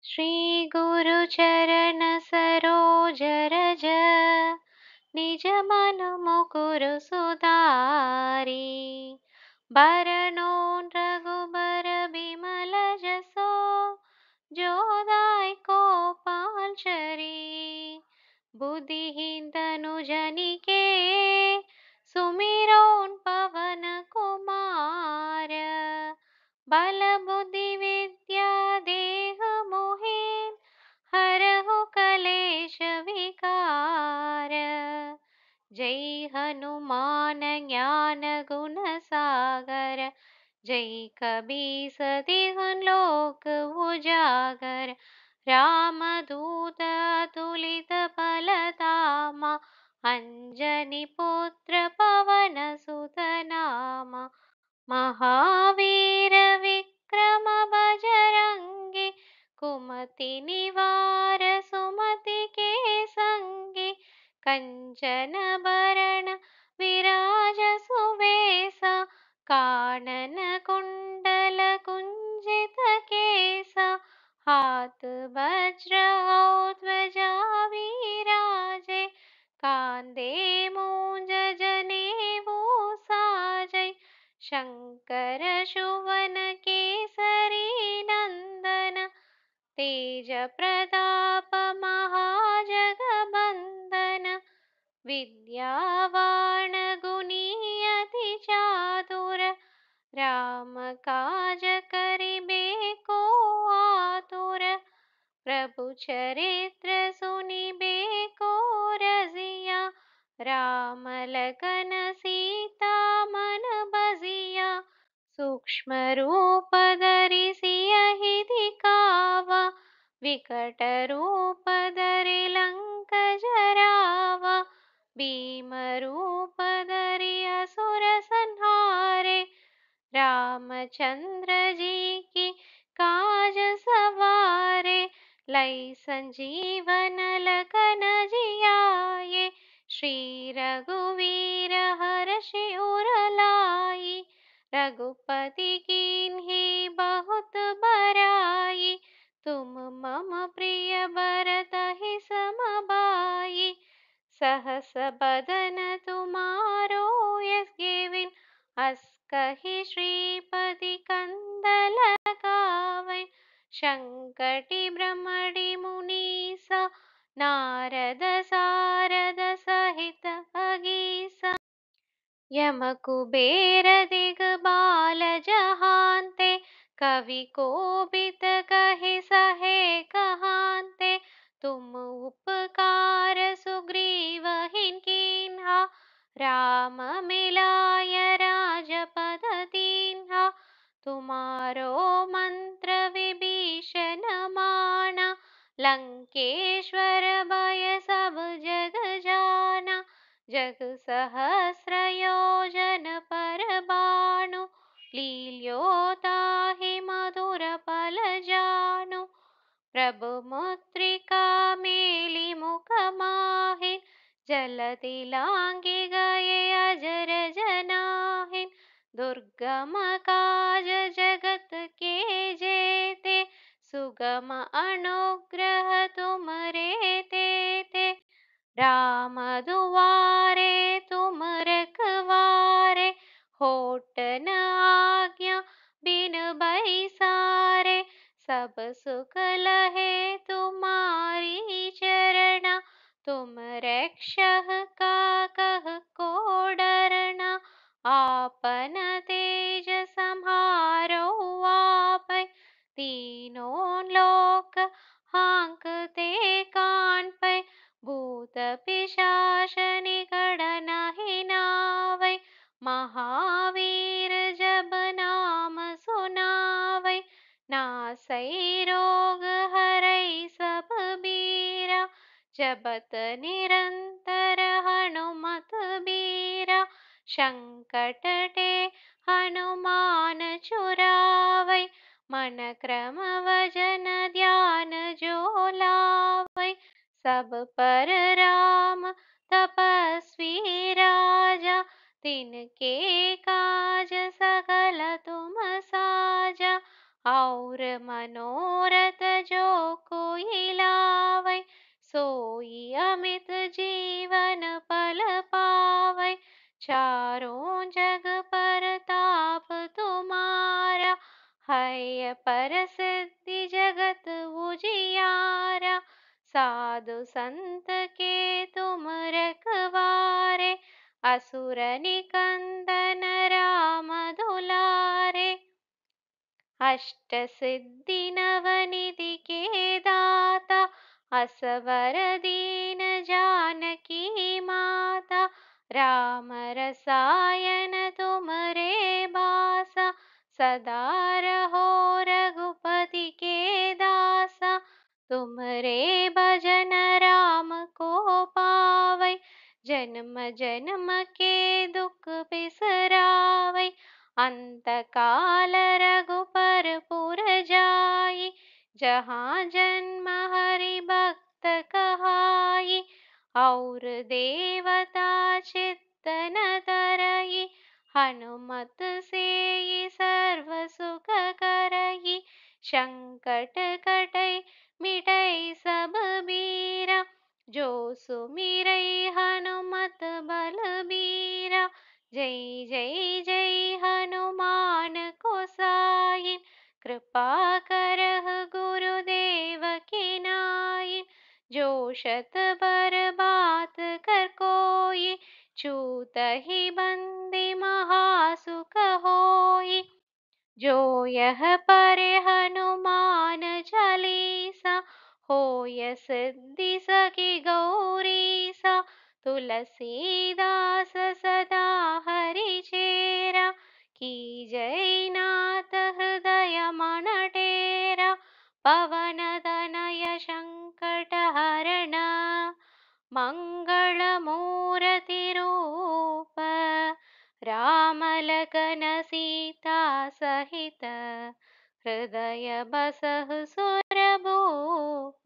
श्री गुरु चरण सरोज रज निज मन मुकुर सुधारी बरनो रघुबर बिमल जसो जो दायको पांचरी बुद्धिहीन तनु जनिके सुमिरोन पवन कुमार बल बुद्धि विद्या देह मोहिन हरहु कलेश विकार जय हनुमान ज्ञान गुण सागर जय कबीर सतिगुण लोक उजागर रामदूत अतुलित बल धामा अंजनी पुत्र पवन सुत नामा महावीर विक्रम बजरंगी कुमति निवार सुमति के संगी कंचन बरण विराज सुवेसा कानन कुंडल कुंजित केसा हाथ वज्र और ध्वजा विराजे कांधे मूंज जनेऊ साजै शंकर सुवन केसरी नंदन तेज प्रताप महाजगबंदन विद्यावान गुणी अति चातुर राम काज करिबेको आतुर प्रभु चरित्र सुनिबेको रसिया राम लखन सीता मन बसिया सूक्ष्म रूप धरि सियहि दिखावा विकट रूप धरि लंक जरावा भीम रूप धरि असुर संहारे रामचंद्र जी की काज सवारे लय संजीवन लखन जियाए श्री रघुवीर हर्षि उर लाए रघुपति कीन्ही बहुत बड़ाई तुम मम प्रिय भरतहि सम भाई सहस बदन तुम्हारो यस गिविन अस कहि श्रीपति कंदल गावें शंकटि ब्रह्मणि मुनीसा नारद सारद सहित अगीसा यम कुबेर दिगबाल जहांते कवि कोविद कहि सहे कहांते तुम उपकार सुग्रीवहिं कीन्हा राम मिलाय राजपद दीन्हा तुम्हारो मंत्र विभीषण माना लंकेश्वर भय सब जग जाना जग सहस्र योजन पर बाणु लील्योताहि मधुर फल जानु प्रभु मुद्रिका मेलि मुख माहिन जलधि लांघि गए अजर जनाहिन दुर्गम काज जगत के जेते सुगम अनुग्रह तुमरे तेते राम दुआरे तुम रखवारे होत न आज्ञा बिन पैसारे सब सुख लहे तुम्हारी चरणा तुम रक्षक काकह को डरना आपन तेज सम्हारो आपै तीनों लोक हांकते कान भूत पिशाच निकट नहीं नावै महावीर जब नाम सुनावै नासै रोग हरै सब बीरा जपत निरंतर हनुमत बीरा संकट ते हनुमान छुड़ावै मन क्रम वजन ध्यान जो लावै सब पर राम तपस्वी राजा तिनके काज सकल तुम साजा और मनोरथ जो कोई लावै, सोई अमित जीवन पल पावै। चारों जग परताप तुम्हारा, है परसिद्धि जगत उजियारा। साधु संत के तुम रखवारे, असुर निकंदन राम दुलारे। अष्ट सिद्धि नवनिधि के दाता, असवर दीन जानकी माता। राम रसायन तुमरे बासा, सदा रहो रघुपति के दासा। तुमरे भजन राम को पावै, जन्म जन्म के दुख बिसरावै। अंत काल रघुपर पुर जाई, जहाँ जन्म हरि भक्त कहाई। और देवता चित्त न धरई, हनुमत सेई सर्व सुख करई। संकट कटै मिटै सब बीरा, जो सुमिरै हनुमत बलबीरा। जय जय जय हनुमान गोसाई, कृपा करह गुरुदेव की नाई। जो शत बर बात कर कोई, छूतहि बंदी महासुख होई। जो यह पढ़े हनुमान चालीसा, होय सिद्धि सखी गौरीसा। तुलसीदास सदा हरि चेरा, की जय नाथ हृदय मन डेरा। पवन तनय संकट हरण, मंगल मूर्ति रूप। राम लखन सीता सहित, हृदय बसहु सुरभूप।